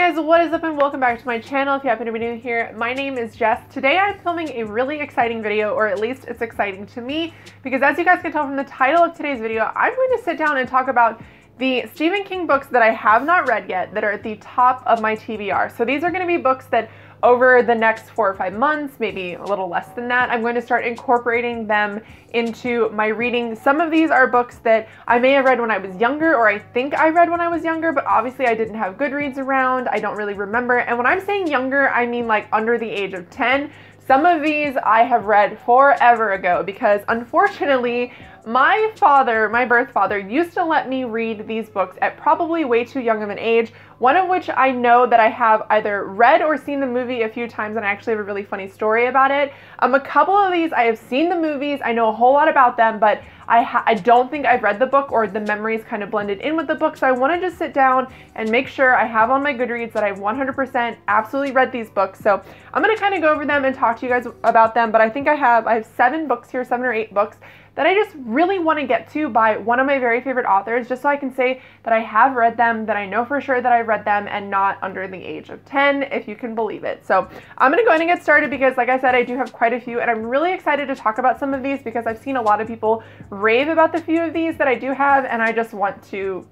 Hey guys, what is up and welcome back to my channel. If you happen to be new here, my name is Jess. Today I'm filming a really exciting video, or at least it's exciting to me, because as you guys can tell from the title of today's video, I'm going to sit down and talk about the Stephen King books that I have not read yet that are at the top of my TBR. So these are going to be books that over the next 4 or 5 months, maybe a little less than that, I'm going to start incorporating them into my reading. Some of these are books that I may have read when I was younger, or I think I read when I was younger, but obviously I didn't have Goodreads around. I don't really remember. And when I'm saying younger, I mean like under the age of 10. Some of these I have read forever ago because unfortunately, my father, my birth father, used to let me read these books at probably way too young of an age, one of which I know that I have either read or seen the movie a few times, and I actually have a really funny story about it. A couple of these I have seen the movies, I know a whole lot about them, but I don't think I've read the book, or the memories kind of blended in with the book, so I want to just sit down and make sure I have on my Goodreads that I've 100% absolutely read these books. So I'm going to kind of go over them and talk to you guys about them, but I think I have 7 books here, 7 or 8 books that I just really want to get to by one of my very favorite authors, just so I can say that I have read them, that I know for sure that I've read them, and not under the age of 10, if you can believe it. So I'm going to go ahead and get started because, like I said, I do have quite a few, and I'm really excited to talk about some of these because I've seen a lot of people rave about the few of these that I do have, and I just want to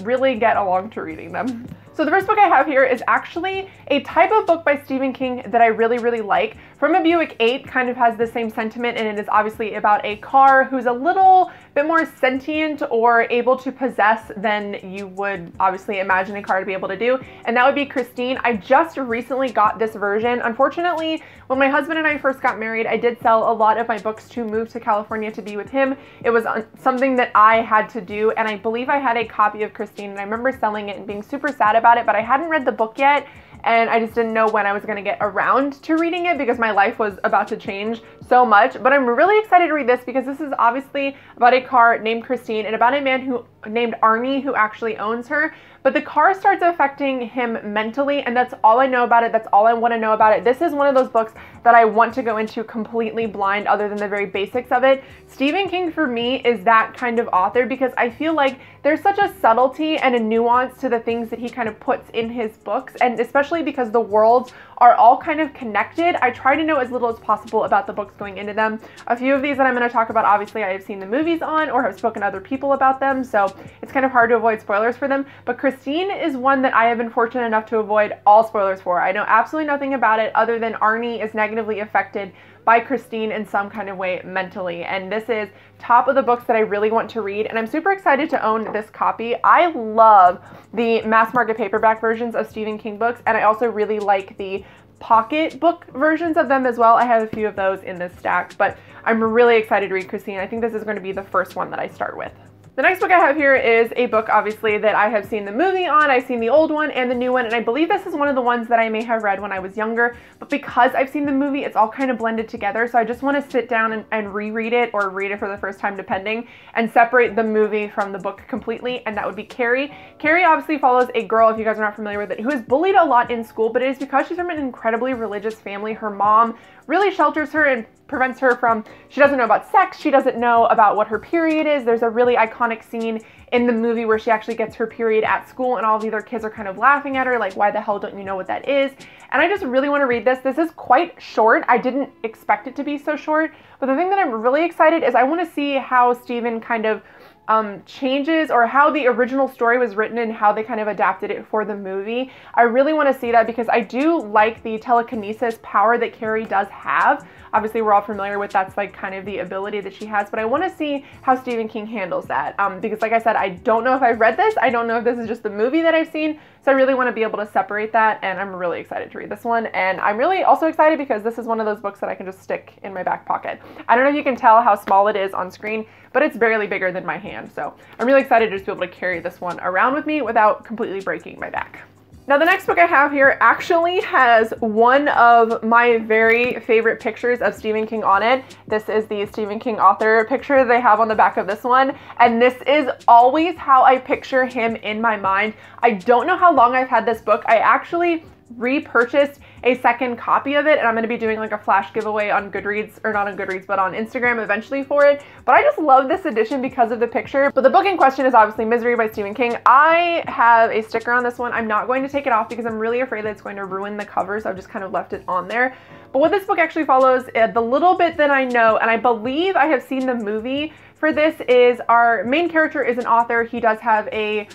really get along to reading them. So the first book I have here is actually a type of book by Stephen King that I really, really like. From a Buick 8 kind of has the same sentiment, and it is obviously about a car who's a little bit more sentient or able to possess than you would obviously imagine a car to be able to do, and that would be Christine. I just recently got this version. Unfortunately, when my husband and I first got married, I did sell a lot of my books to move to California to be with him. It was something that I had to do, and I believe I had a copy of Christine, and I remember selling it and being super sad about it, but I hadn't read the book yet, and I just didn't know when I was going to get around to reading it because my life was about to change so much. But I'm really excited to read this because this is obviously about a car named Christine and about a man named Arnie who actually owns her. But the car starts affecting him mentally, and that's all I know about it. That's all I want to know about it. This is one of those books that I want to go into completely blind other than the very basics of it. Stephen King for me is that kind of author because I feel like there's such a subtlety and a nuance to the things that he kind of puts in his books, and especially because the worlds are all kind of connected, I try to know as little as possible about the books going into them. A few of these that I'm going to talk about, obviously I have seen the movies on or have spoken to other people about them, so it's kind of hard to avoid spoilers for them, but Christine is one that I have been fortunate enough to avoid all spoilers for. I know absolutely nothing about it other than Arnie is negatively affected by Christine in some kind of way mentally, and this is top of the books that I really want to read, and I'm super excited to own this copy. I love the mass market paperback versions of Stephen King books, and I also really like the pocket book versions of them as well. I have a few of those in this stack, but I'm really excited to read Christine. I think this is going to be the first one that I start with. The next book I have here is a book, obviously, that I have seen the movie on. I've seen the old one and the new one, and I believe this is one of the ones that I may have read when I was younger, but because I've seen the movie, it's all kind of blended together, so I just want to sit down and reread it, or read it for the first time depending, and separate the movie from the book completely, and that would be Carrie. Carrie obviously follows a girl, if you guys are not familiar with it, who is bullied a lot in school, but it is because she's from an incredibly religious family. Her mom really shelters her and prevents her from, she doesn't know about sex, she doesn't know about what her period is. There's a really iconic scene in the movie where she actually gets her period at school and all the other kids are kind of laughing at her, like, why the hell don't you know what that is? And I just really want to read this. This is quite short. I didn't expect it to be so short, but the thing that I'm really excited is I want to see how Stephen kind of changes, or how the original story was written and how they kind of adapted it for the movie. I really want to see that because I do like the telekinesis power that Carrie does have. Obviously, we're all familiar with that's like kind of the ability that she has, but I want to see how Stephen King handles that because like I said, I don't know if I've read this. I don't know if this is just the movie that I've seen, so I really want to be able to separate that, and I'm really excited to read this one. And I'm really also excited because this is one of those books that I can just stick in my back pocket. I don't know if you can tell how small it is on screen, but it's barely bigger than my hand, so I'm really excited to just be able to carry this one around with me without completely breaking my back. Now the next book I have here actually has one of my very favorite pictures of Stephen King on it. This is the Stephen King author picture they have on the back of this one, and this is always how I picture him in my mind. I don't know how long I've had this book. I actually repurchased a second copy of it, and I'm going to be doing like a flash giveaway on Goodreads, or not on Goodreads, but on Instagram eventually for it. But I just love this edition because of the picture. But the book in question is obviously Misery by Stephen King. I have a sticker on this one. I'm not going to take it off because I'm really afraid that it's going to ruin the cover, so I've just kind of left it on there. But what this book actually follows, the little bit that I know, and I believe I have seen the movie for this, is our main character is an author. He does have a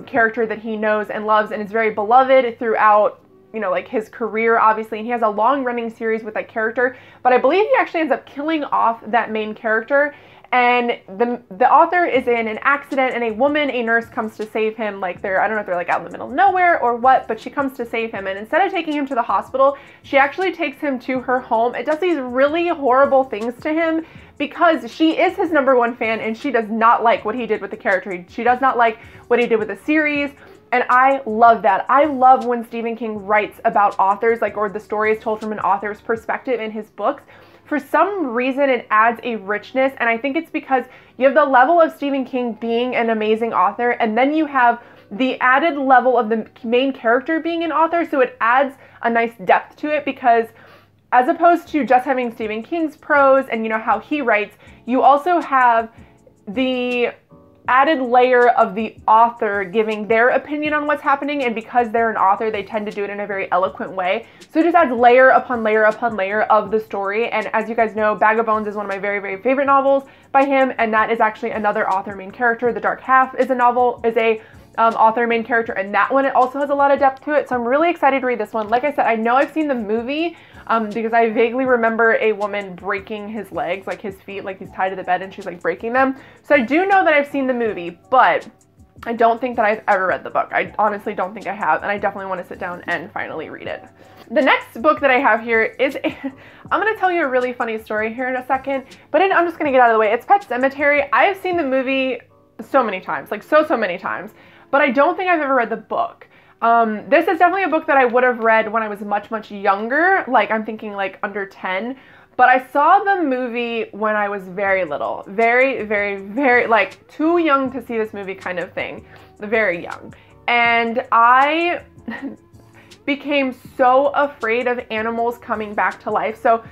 character that he knows and loves and is very beloved throughout, you know, like his career, obviously, and he has a long-running series with that character, but I believe he actually ends up killing off that main character, and the author is in an accident, and a nurse comes to save him. Like, I don't know if they're like out in the middle of nowhere or what, but she comes to save him, and instead of taking him to the hospital, she actually takes him to her home. It does these really horrible things to him because she is his #1 fan, and she does not like what he did with the character. She does not like what he did with the series. And I love that. I love when Stephen King writes about authors, like, or the story is told from an author's perspective in his books. For some reason, it adds a richness, and I think it's because you have the level of Stephen King being an amazing author, and then you have the added level of the main character being an author, so it adds a nice depth to it, because as opposed to just having Stephen King's prose and, you know, how he writes, you also have the added layer of the author giving their opinion on what's happening, and because they're an author, they tend to do it in a very eloquent way. So it just adds layer upon layer upon layer of the story. And as you guys know, Bag of Bones is one of my very, very favorite novels by him, and that is actually another author main character. The Dark Half is a author main character, and that one, it also has a lot of depth to it. So I'm really excited to read this one. Like I said, I know I've seen the movie because I vaguely remember a woman breaking his legs, like his feet, like he's tied to the bed and she's like breaking them. So I do know that I've seen the movie, but I don't think that I've ever read the book. I honestly don't think I have, and I definitely want to sit down and finally read it. The next book that I have here is, I'm going to tell you a really funny story here in a second, but I'm just going to get out of the way. It's Pet Sematary. I have seen the movie so many times, like so many times, but I don't think I've ever read the book. This is definitely a book that I would have read when I was much younger, like I'm thinking like under 10, but I saw the movie when I was very little, very, like too young to see this movie kind of thing, very young. And I became so afraid of animals coming back to life. So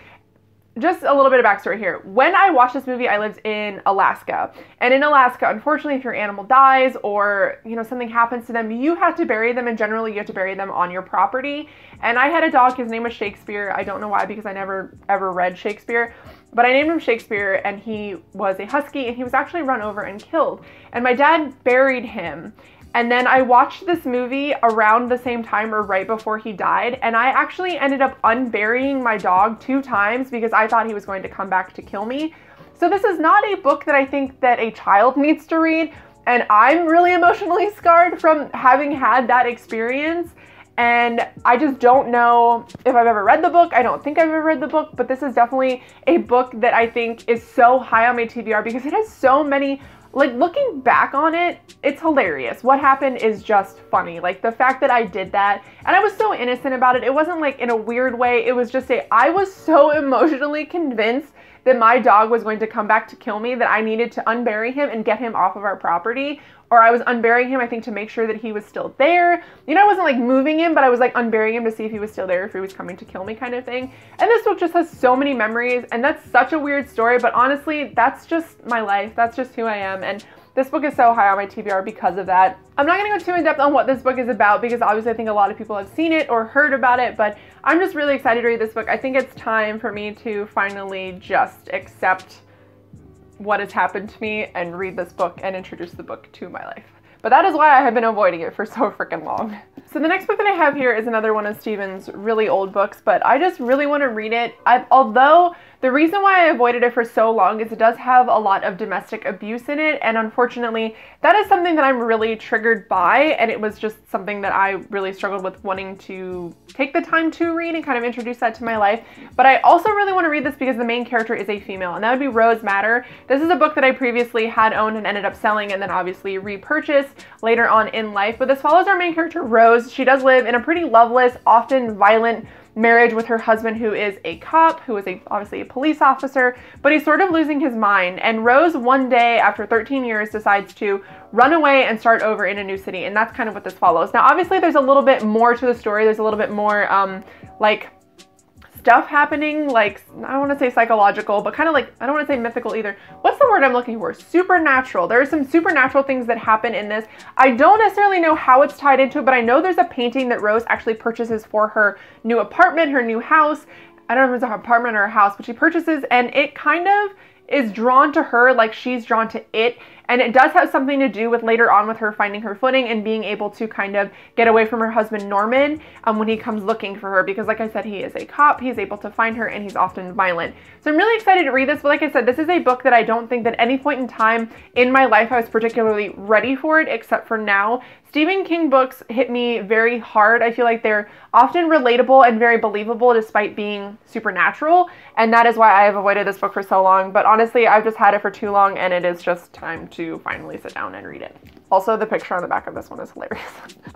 just a little bit of backstory here. When I watched this movie, I lived in Alaska. And in Alaska, unfortunately, if your animal dies or, you know, something happens to them, you have to bury them, and generally you have to bury them on your property. And I had a dog, his name was Shakespeare. I don't know why, because I never ever read Shakespeare, but I named him Shakespeare, and he was a husky, and he was actually run over and killed. And my dad buried him. And then I watched this movie around the same time or right before he died, and I actually ended up unburying my dog 2 times because I thought he was going to come back to kill me. So this is not a book that I think that a child needs to read, and I'm really emotionally scarred from having had that experience, and I just don't know if I've ever read the book. I don't think I've ever read the book, but this is definitely a book that I think is so high on my TBR because it has so many, like, looking back on it, it's hilarious. What happened is just funny. Like, the fact that I did that, and I was so innocent about it. It wasn't like in a weird way. It was just I was so emotionally convinced that my dog was going to come back to kill me that I needed to unbury him and get him off of our property. Or I was unburying him, I think, to make sure that he was still there. You know, I wasn't like moving him, but I was like unburying him to see if he was still there, if he was coming to kill me kind of thing. And this book just has so many memories, and that's such a weird story, but honestly, that's just my life. That's just who I am. And this book is so high on my TBR because of that. I'm not going to go too in depth on what this book is about because obviously I think a lot of people have seen it or heard about it, but I'm just really excited to read this book. I think it's time for me to finally just accept what has happened to me and read this book and introduce the book to my life. But that is why I have been avoiding it for so freaking long. So the next book that I have here is another one of Stephen's really old books, but I just really want to read it. Although the reason why I avoided it for so long is it does have a lot of domestic abuse in it, and unfortunately that is something that I'm really triggered by, and it was just something that I really struggled with wanting to take the time to read and kind of introduce that to my life. But I also really want to read this because the main character is a female, and that would be Rose Madder. This is a book that I previously had owned and ended up selling and then obviously repurchased later on in life, but this follows our main character Rose. She does live in a pretty loveless, often violent marriage with her husband, who is a cop, who is obviously a police officer, but he's sort of losing his mind. And Rose, one day after 13 years, decides to run away and start over in a new city. And that's kind of what this follows. Now, obviously, there's a little bit more to the story. There's a little bit more like stuff happening, like, I don't want to say psychological, but kind of like, I don't want to say mythical either. What's the word I'm looking for? Supernatural. There are some supernatural things that happen in this. I don't necessarily know how it's tied into it, but I know there's a painting that Rose actually purchases for her new apartment, her new house. I don't know if it's an apartment or a house, but she purchases, and it kind of is drawn to her like she's drawn to it. And it does have something to do with later on with her finding her footing and being able to kind of get away from her husband, Norman, when he comes looking for her. Because like I said, he is a cop, he's able to find her, and he's often violent. So I'm really excited to read this. But like I said, this is a book that I don't think that any point in time in my life I was particularly ready for it, except for now. Stephen King books hit me very hard. I feel like they're often relatable and very believable despite being supernatural. And that is why I have avoided this book for so long. But honestly, I've just had it for too long, and it is just time to finally sit down and read it. Also, the picture on the back of this one is hilarious.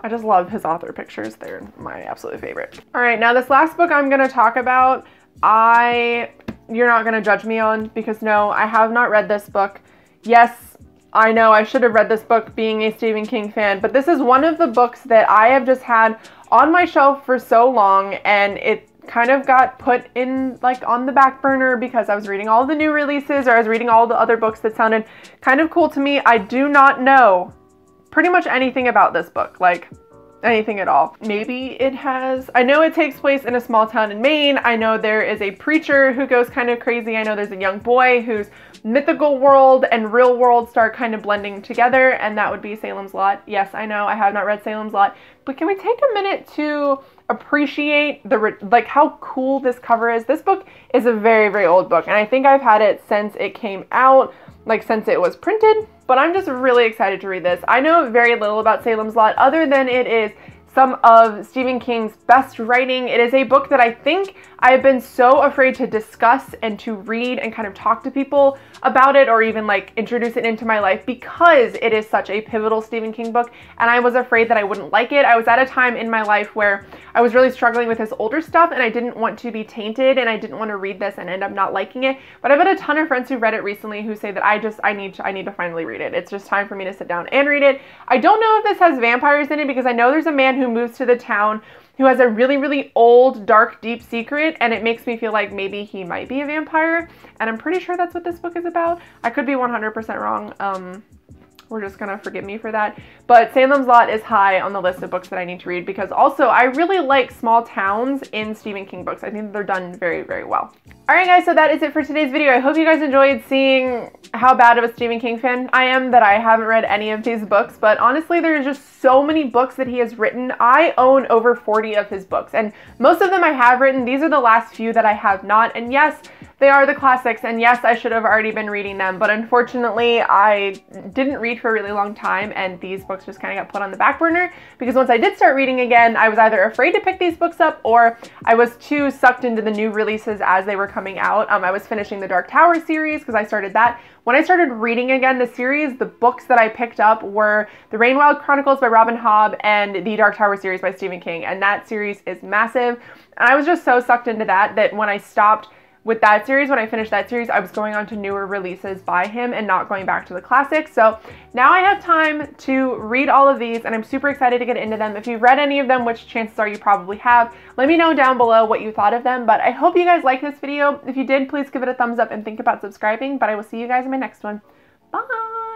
I just love his author pictures. They're my absolute favorite. All right, now this last book I'm gonna talk about, you're not gonna judge me on, because no, I have not read this book. Yes, I know I should have read this book being a Stephen King fan, but this is one of the books that I have just had on my shelf for so long, and it kind of got put in like on the back burner because I was reading all the new releases, or I was reading all the other books that sounded kind of cool to me. I do not know pretty much anything about this book, like anything at all. Maybe it has, I know it takes place in a small town in Maine. I know there is a preacher who goes kind of crazy. I know there's a young boy whose mythical world and real world start kind of blending together, and that would be Salem's Lot. Yes, I know I have not read Salem's Lot, but can we take a minute to appreciate like how cool this cover is? This book is a very, very old book, and I think I've had it since it came out, like since it was printed, but I'm just really excited to read this. I know very little about Salem's Lot other than it is some of Stephen King's best writing. It is a book that I think I've been so afraid to discuss and to read and kind of talk to people about it, or even like introduce it into my life, because it is such a pivotal Stephen King book, and I was afraid that I wouldn't like it. I was at a time in my life where I was really struggling with his older stuff, and I didn't want to be tainted, and I didn't want to read this and end up not liking it. But I've had a ton of friends who read it recently who say that I need to finally read it. It's just time for me to sit down and read it. I don't know if this has vampires in it, because I know there's a man who moves to the town who has a really, really old, dark, deep secret, and it makes me feel like maybe he might be a vampire, and I'm pretty sure that's what this book is about. I could be 100% wrong. We're just gonna forgive me for that. But Salem's Lot is high on the list of books that I need to read, because also I really like small towns in Stephen King books. I think they're done very, very well. All right, guys, so that is it for today's video. I hope you guys enjoyed seeing how bad of a Stephen King fan I am, that I haven't read any of these books. But honestly, there's just so many books that he has written. I own over 40 of his books, and most of them I have written. These are the last few that I have not. And yes, they are the classics, and yes, I should have already been reading them, but unfortunately, I didn't read for a really long time, and these books just kind of got put on the back burner, because once I did start reading again, I was either afraid to pick these books up, or I was too sucked into the new releases as they were coming out. I was finishing the Dark Tower series, because I started that. When I started reading again the series, the books that I picked up were the Rainwild Chronicles by Robin Hobb and the Dark Tower series by Stephen King, and that series is massive, and I was just so sucked into that when I stopped with that series, when I finished that series, I was going on to newer releases by him and not going back to the classics. So now I have time to read all of these, and I'm super excited to get into them. If you've read any of them, which chances are you probably have, let me know down below what you thought of them. But I hope you guys liked this video. If you did, please give it a thumbs up and think about subscribing. But I will see you guys in my next one. Bye!